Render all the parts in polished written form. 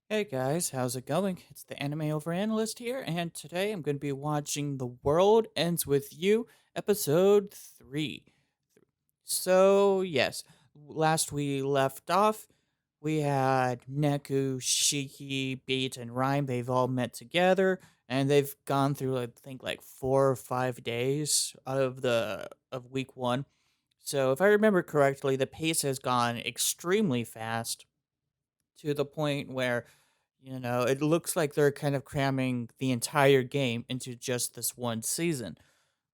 Hey guys, how's it going? It's the Anime Over Analyst here, and today I'm going to be watching The World Ends With You, episode 3. So, yes, last we left off, we had Neku, Shiki, Beat, and Rhyme. They've all met together, and they've gone through, I think, like 4 or 5 days of week 1. So, if I remember correctly, the pace has gone extremely fast to the point where it looks like they're kind of cramming the entire game into just this one season.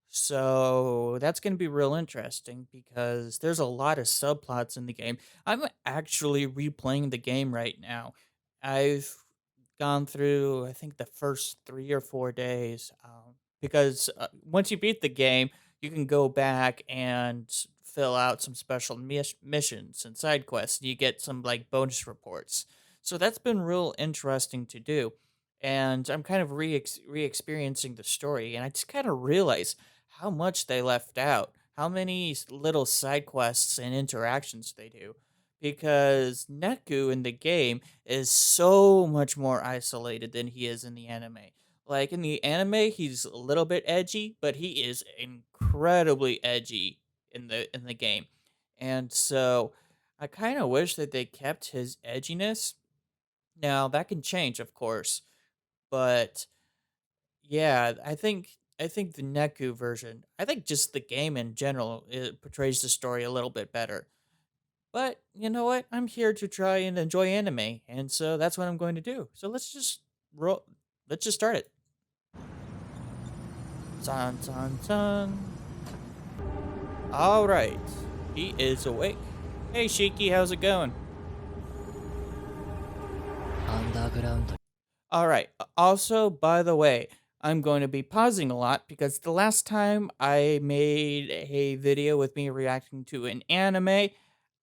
So that's going to be real interesting because there's a lot of subplots in the game. I'm actually replaying the game right now. I've gone through, I think, the first 3 or 4 days because once you beat the game, you can go back and fill out some special missions and side quests. And you get some like bonus reports. So that's been real interesting to do. And I'm kind of re experiencing the story. And I just kind of realized how much they left out, how many little side quests and interactions they do. Because Neku in the game is so much more isolated than he is in the anime. Like in the anime, he's a little bit edgy, but he is incredibly edgy in the game. And so I kind of wish that they kept his edginess. Now, that can change, of course, but yeah, I think the Neku version, I think just the game in general, it portrays the story a little bit better. But you know what? I'm here to try and enjoy anime, and so that's what I'm going to do. So roll. Let's just start it. Son, son, son. All right, he is awake. Hey, Shiki, how's it going? All right. Also, by the way, I'm going to be pausing a lot because the last time I made a video with me reacting to an anime,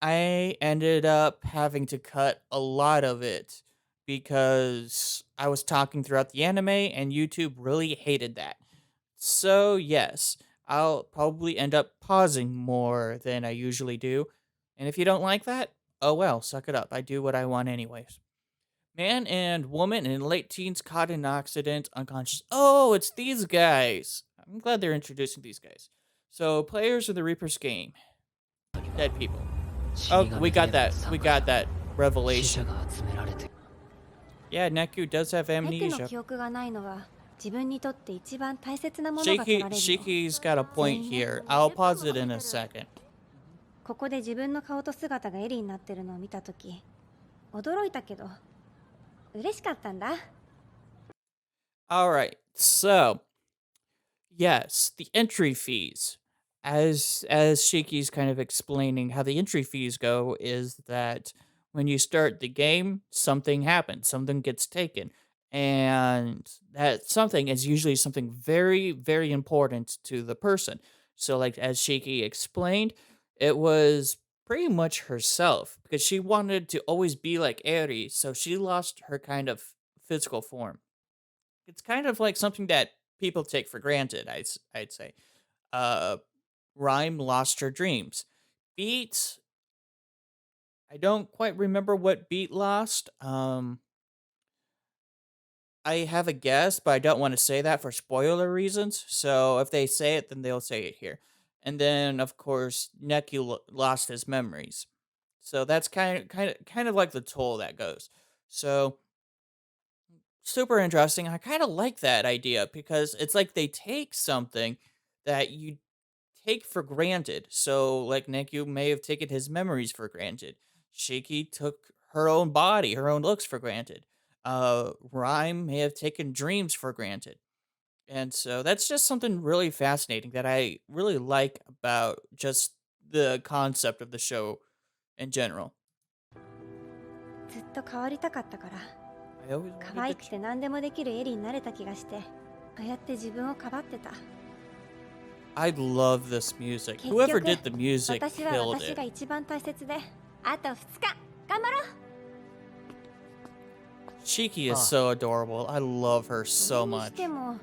I ended up having to cut a lot of it because I was talking throughout the anime and YouTube really hated that. So, yes, I'll probably end up pausing more than I usually do. And if you don't like that, oh well, suck it up. I do what I want anyways. Man and woman in late teens caught in an accident, unconscious. Oh, it's these guys. I'm glad they're introducing these guys. So, players of the Reaper's game, dead people. Oh, we got that. We got that revelation. Yeah, Neku does have テクの amnesia. 記憶がないのは自分にとって一番大切なものが取られるの。 Shiki's got a 全 point 員ね。 here. I'll pause it in a second. ここで自分の顔と姿がエリになってるのを見たとき、驚いたけど嬉しかったんだ。 All right. So, yes, the entry fees. As Shiki's kind of explaining how the entry fees go is that when you start the game, something happens, something gets taken. And that something is usually something very, very important to the person. So, like as Shiki explained, it was pretty much herself because she wanted to always be like Eri, so she lost her kind of physical form. It's kind of like something that people take for granted, I'd say. Uh, Rhyme lost her dreams. Beat, I don't quite remember what Beat lost. I have a guess, but I don't want to say that for spoiler reasons. So if they say it, then they'll say it here. And then, of course, Neku lost his memories. So that's kind of like the toll that goes. So super interesting. I kind of like that idea because it's like they take something that you take for granted. So, like Neku may have taken his memories for granted. Shiki took her own body, her own looks for granted. Rhyme may have taken dreams for granted. And so that's just something really fascinating that I really like about just the concept of the show in general. ずっと変わりたかったから。 I always 可 wanted 愛 to くて何でもできるエリになれた気がして、ああやって自分をかばってた。 I love this music. 結 Whoever 局 did the music 私は killed 私が it. 一番大切で、あと2日頑張ろう。 Shiki is so adorable. I love her そ so れにし much. ても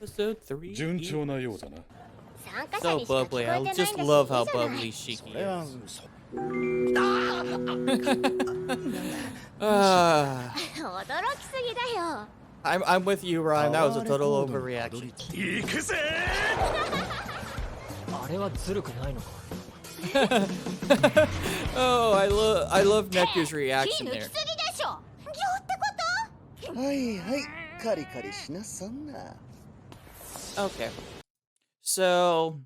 Episode 3. 順調なようだな。さ参加者So にしか聞 bubbly. こえ I てないん just だし、い love い how じゃない。bubbly そ Shiki れは is. なんだ何しよう Ah, 驚きすぎだよ。I'm with you, Ryan. That was a タワーレ total コードにたど overreaction. り着行くぜあれはずるくないのか。Oh, I love Neku's 気 reaction 抜き there. すぎでしょ。情ってこはいはいカリカリしなさんな Okay. So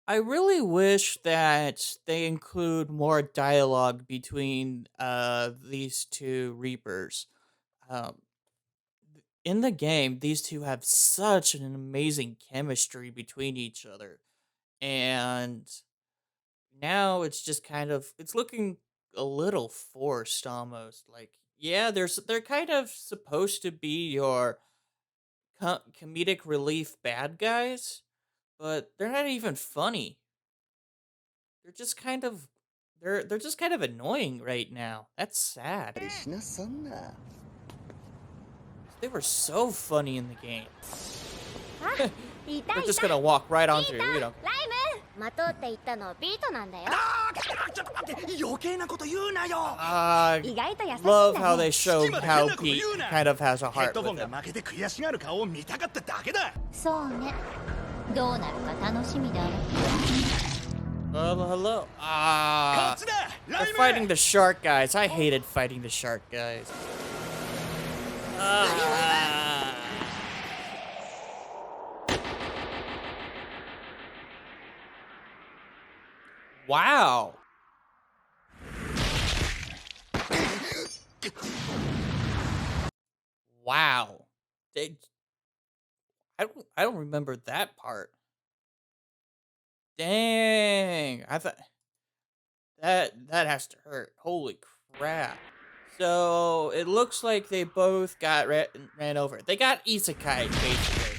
I really wish that they include more dialogue between these two Reapers. Um in the game, these two have such an amazing chemistry between each other. And now it's just kind of it's looking a little forced almost. Like, yeah, they're kind of supposed to be your comedic relief bad guys, but they're not even funny. They're just kind of they're just kind of annoying right now. That's sad. しなさんな They were so funny in the game. と。あ、いた They're い just た。 gonna walk right ビ on ート、through, ライム。待とうって言ったのビートなんだよ。ちょっと待って余計なこと言うなよ 意外と優しいん Love だ how ね。 they showed how Pete kind of has a ヘッ heart ドフォ with ンが him. 負けて悔しがる顔を見たかっただけだそうね。どうなるか楽しみだね。Hello. こっ Ah, ちだラ they're イム fighting the shark guys. I hated fighting the shark guys. Ah. Wow. Wow. They, I don't remember that part. Dang. I thought that has to hurt. Holy crap. So it looks like they both got ran over. They got isekai basically.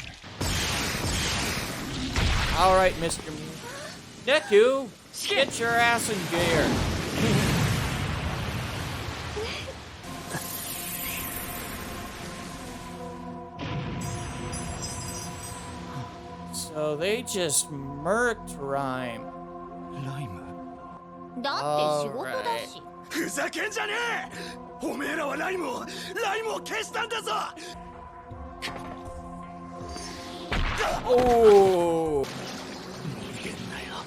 All right, Mr. Neku, get your ass in gear. So they just murked Rhyme. ライムだって仕事だし。ふざけんじゃねえおめえらはライムを消したんだぞ Oh. 逃げんなよ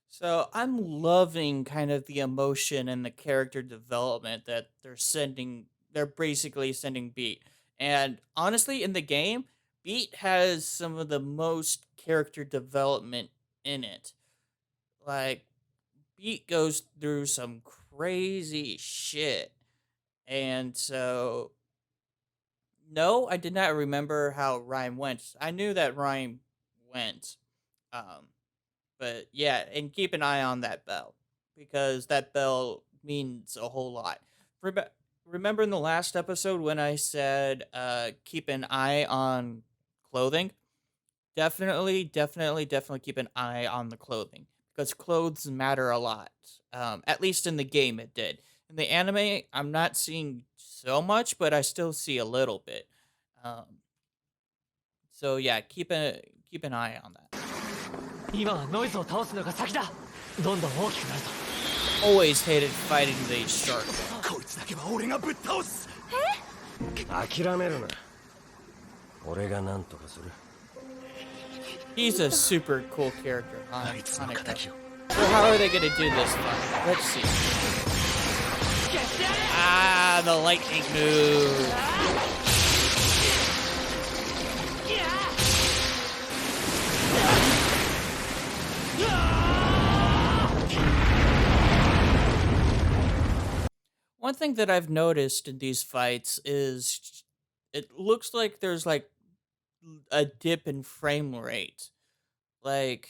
So I'm loving kind of the emotion and the character development that they're sending. They're basically sending Beat. And honestly, in the game, Beat has some of the most character development in it. Like, Beat goes through some crazy shit. And so, no, I did not remember how Rhyme went. I knew that Rhyme went. Um, but yeah, and keep an eye on that bell because that bell means a whole lot. Rem- Remember in the last episode when I said keep an eye on clothing? Definitely keep an eye on the clothing because clothes matter a lot. At least in the game, it did. In the anime, I'm not seeing so much, but I still see a little bit. Um, so yeah, keep an eye on that. 今はノイズを倒すのが先だ。どんどん大きくなるぞ。 Always hated fighting the shark. こいつだけは俺がぶっ倒す諦めるな俺が何とかする He's a super cool character. あいつの Hanako. 敵を So how are they gonna do this one? Let's see. Ah, the lightning move. One thing that I've noticed in these fights is it looks like there's like a dip in frame rate. Like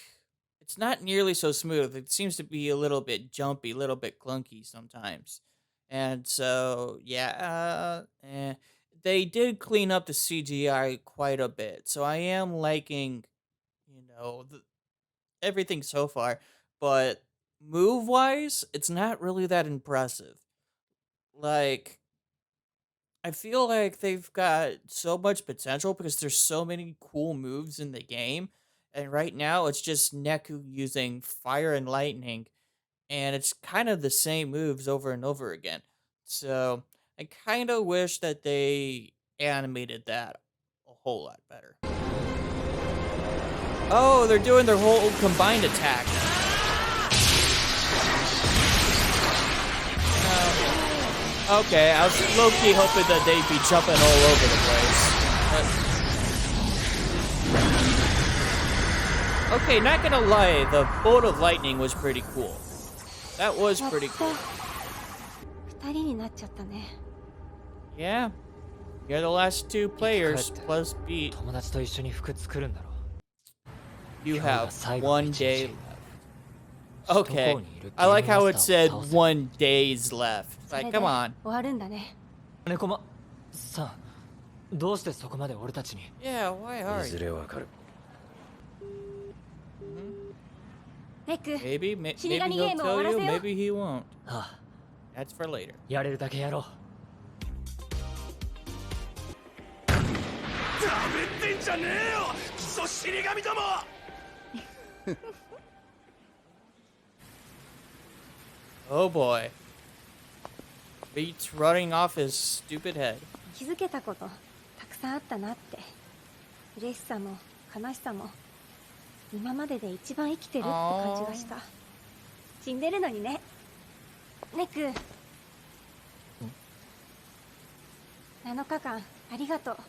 it's not nearly so smooth. It seems to be a little bit jumpy, a little bit clunky sometimes. And so, yeah, they did clean up the CGI quite a bit. So I am liking, everything so far. But move wise, it's not really that impressive. Like I feel like they've got so much potential because there's so many cool moves in the game. And right now it's just Neku using fire and lightning, and it's kind of the same moves over and over again. So I kind of wish that they animated that a whole lot better. Oh, they're doing their whole combined attack. Okay, I was low-key hoping that they'd be jumping all over the place. But... Okay, not gonna lie, the bolt of lightning was pretty cool. That was やっ pretty と cool. 二人になっちゃったね。 Yeah, you're the last two players plus Beat. 友達と一緒に服作るんだろ。 You 今日が have 最後の one 一 day 日。 left. Okay, I like how it said 1 days left. それ Like, で come on. 終わるんだね。猫まさん、どうしてそこまで俺たちに。 Yeah, why are いず you? れわかる。ネク、 Maybe, 死 maybe 神ゲ he'll ームを tell 終わら you, せよう。 maybe he won't. ああ、 That's for later. やれるだけやろう。ダメってんじゃねえよクソ死神ども Oh boy. Beat's running off his stupid head. 気づけたことたくさんあったなって。嬉しさも悲しさも今までで一番生きてるって感じがした。死んでるのにね。ネク、7日間ありがとう。こ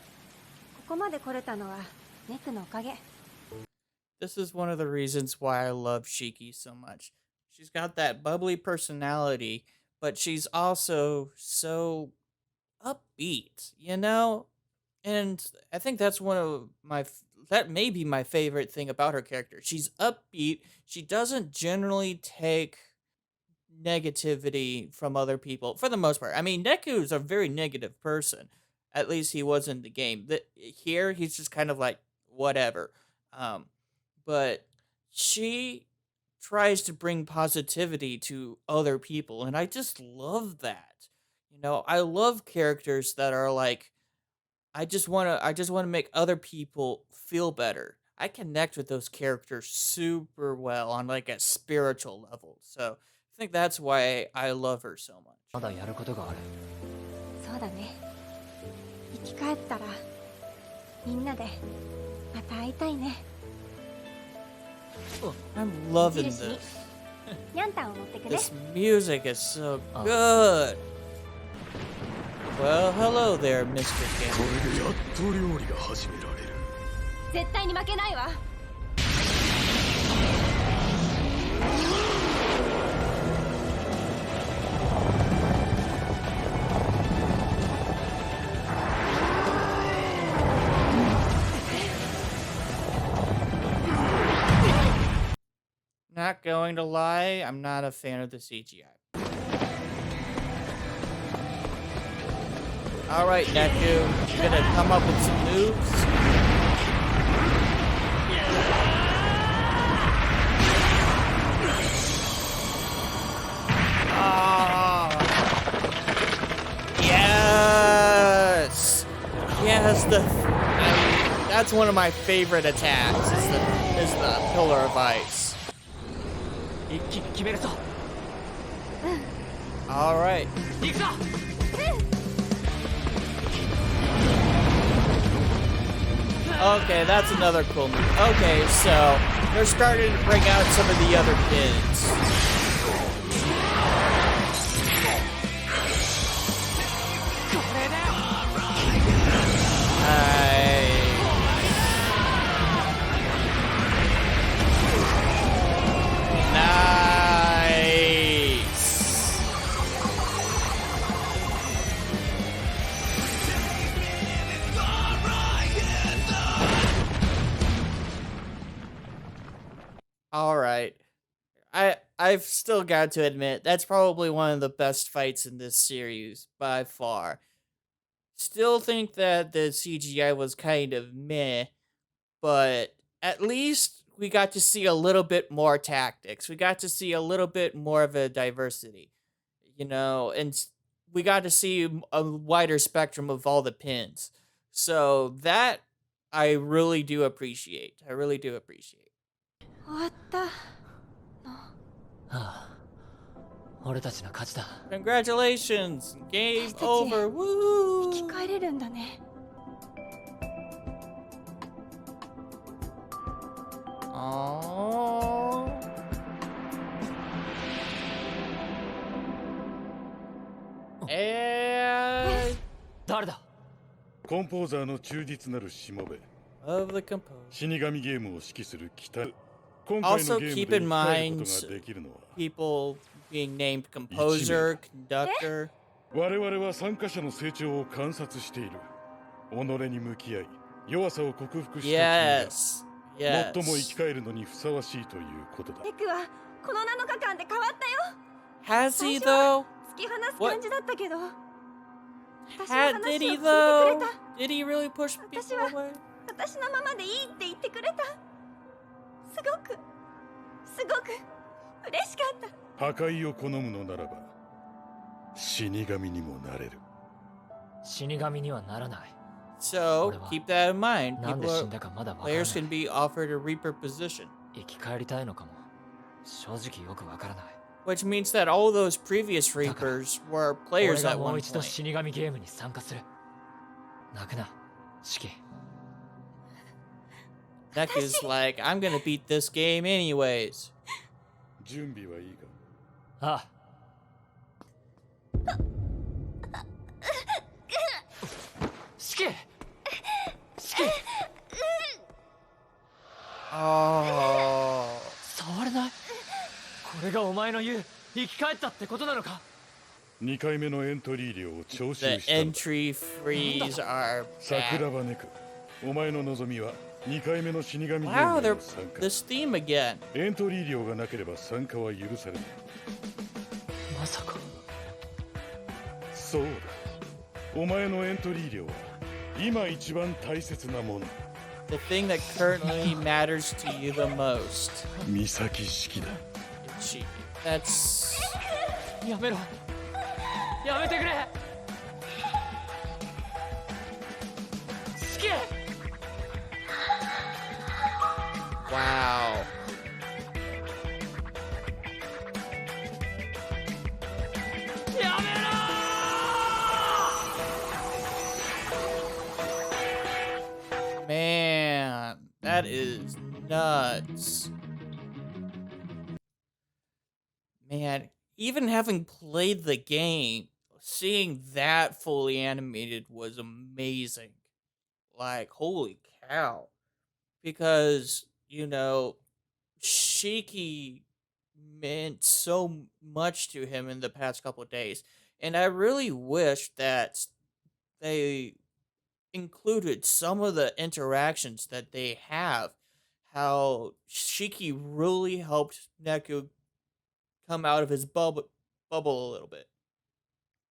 こまで来れたのはネクのおかげ。 This is one of the reasons why I love Shiki so much. She's got that bubbly personality, but she's also so upbeat, you know? And I think that's one of that may be my favorite thing about her character. She's upbeat. She doesn't generally take negativity from other people for the most part. I mean, Neku's a very negative person. At least he was in the game. Here, he's just kind of like whatever. But she tries to bring positivity to other people, and I just love that. You know, I love characters that are like, I just want to make other people feel better. I connect with those characters super well on like a spiritual level. So I think that's why I love her so much. まだやることがある。そうだね。生き返ったらみんなでまた会いたいね。 I'm loving 印に this. ニャンタンを持ってくね。 This music is so good. Well, hello there, Mr. こ Game. れでやっと料理が始められる絶対に負けないわ。Not going to lie, I'm not a fan of the CGI. Alright, Neku, you gonna come up with some moves? Ah, yes! Yes, that's one of my favorite attacks, is the Pillar of Ice. 一気に決めるぞ。 Alright. 行くぞ。 Okay, that's another cool move. Okay, so they're starting to bring out some of the other kids. Nice. All right. I've still got to admit that's probably one of the best fights in this series by far. Still think that the CGI was kind of meh, but at least we got to see a little bit more tactics. We got to see a little bit more of a diversity, you know, and we got to see a wider spectrum of all the pins. So that I really do appreciate. I really do appreciate. 終わったの。ああ、俺たちの勝ちだ。 Congratulations! Game 私たち over! 生 Woo! き返れるんだね。Aww. And 誰だ？コンポーザーの忠実なるしもべ of the composer. 死神ゲームを指揮する北今回 Also のゲーム keep で in 控える mind ことができるのは people being named composer, conductor. 我々は参加者の成長を観察している己に向き合い弱さを克服した君が Yes. 最も生き Yes. 返るのにふさわしいということだレクはこの7日間で変わったよ。 Has he though? 突き放す What? 感じだったけど、私の Did 話を聞い he てくれ though? た。 Did he really push people 私は away? 私のままでいいって言ってくれた。すごく嬉しかった。破壊を好むのならば死神にもなれる死神にはならない。 So keep that in mind. なんで People 死 are, んだかまだわからな players い。 can be offered a Reaper position, 生き返りたいのかも。正直よくわからない。 which means that all those previous Reapers were 俺 players が at もう one 一度 point. 死神ゲームに参加する。泣くな、シキ。 Neku's like, I'm gonna beat this game anyways. 準備はいいかああ。シキシキ Oh. 触れない。これがお前の言う生き返ったってことなのか。2回目のエントリー料を徴 The 収したのだ entry frees are 桜 bad. 庭ネクお前の望みは2回目の死神ゲー Wow, ム they're への参加 this theme again. エントリー料がなければ参加は許されないまさか。そうだお前のエントリー料は今一番大切なもの The thing that currently matters to you the most. 三崎式だ She. That's やめろ。やめてくれ。シキ。 wow. やめろ。 Man, that is nuts. Man, even having played the game, seeing that fully animated was amazing. Like, holy cow. Because, Shiki meant so much to him in the past couple of days. And I really wish that they included some of the interactions that they have. How Shiki really helped Neku come out of his bubble a little bit.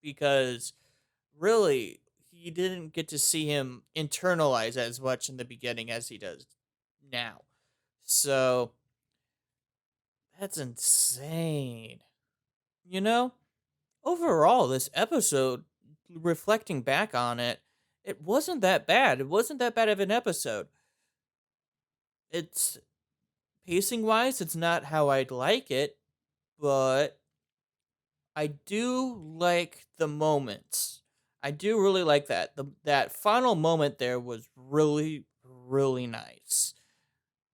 Because really, he didn't get to see him internalize as much in the beginning as he does now. So, that's insane. Overall, this episode, reflecting back on it, it wasn't that bad. It wasn't that bad of an episode. It's pacing wise, it's not how I'd like it, but I do like the moments. I do really like that. That final moment there was really, really nice.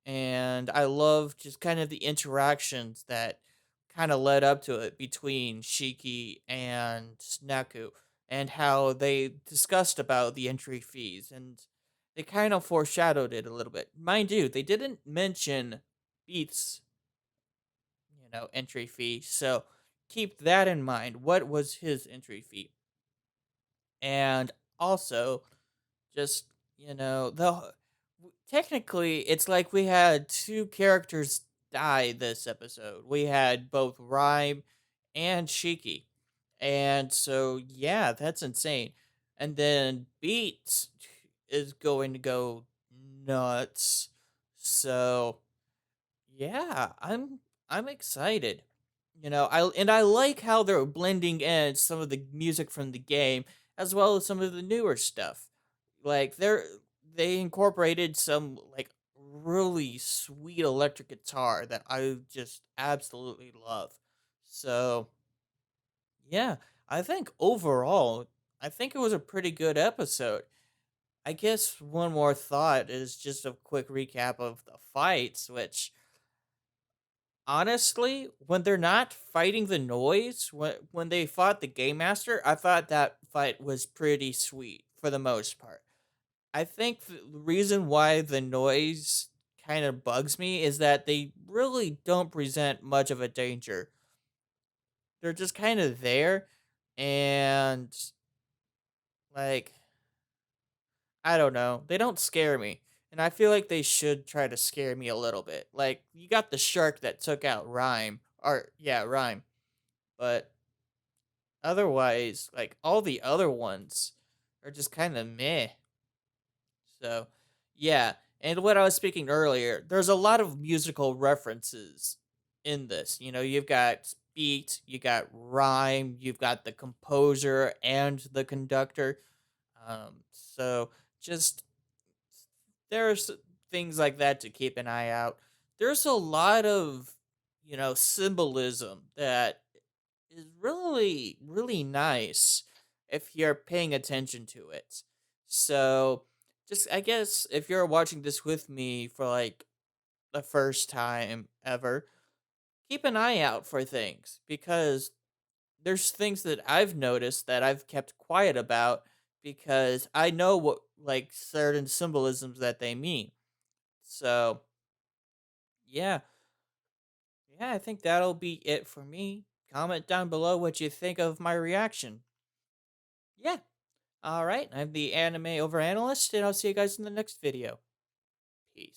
And I love just kind of the interactions that kind of led up to it between Shiki and Neku, and how they discussed about the entry fees, and they kind of foreshadowed it a little bit. Mind you, they didn't mention Beats, entry fee, so keep that in mind. What was his entry fee? And also, just, technically, it's like we had two characters die this episode. We had both Rhyme and Shiki. And so, yeah, that's insane. And then Beats is going to go nuts. So, yeah, I'm excited. I like how they're blending in some of the music from the game as well as some of the newer stuff. Like they incorporated some like really sweet electric guitar that I just absolutely love. So, yeah, I think overall, I think it was a pretty good episode. I guess one more thought is just a quick recap of the fights, which honestly, when they're not fighting the noise, when they fought the game master, I thought that fight was pretty sweet for the most part. I think the reason why the noise kind of bugs me is that they really don't present much of a danger. They're just kind of there, and like I don't know, they don't scare me. And I feel like they should try to scare me a little bit. Like you got the shark that took out Rhyme, or yeah, Rhyme, but otherwise, like all the other ones are just kind of meh. So, yeah. And what I was speaking earlier, there's a lot of musical references in this. You've got beat, you got rhyme, you've got the composer and the conductor. So just there's things like that to keep an eye out. There's a lot of, symbolism that is really, really nice if you're paying attention to it. So, just I guess if you're watching this with me for like the first time ever, keep an eye out for things because there's things that I've noticed that I've kept quiet about because I know what like certain symbolisms that they mean. So, yeah. Yeah, I think that'll be it for me. Comment down below what you think of my reaction. Yeah. All right, I'm the anime overanalyst, and I'll see you guys in the next video. Peace.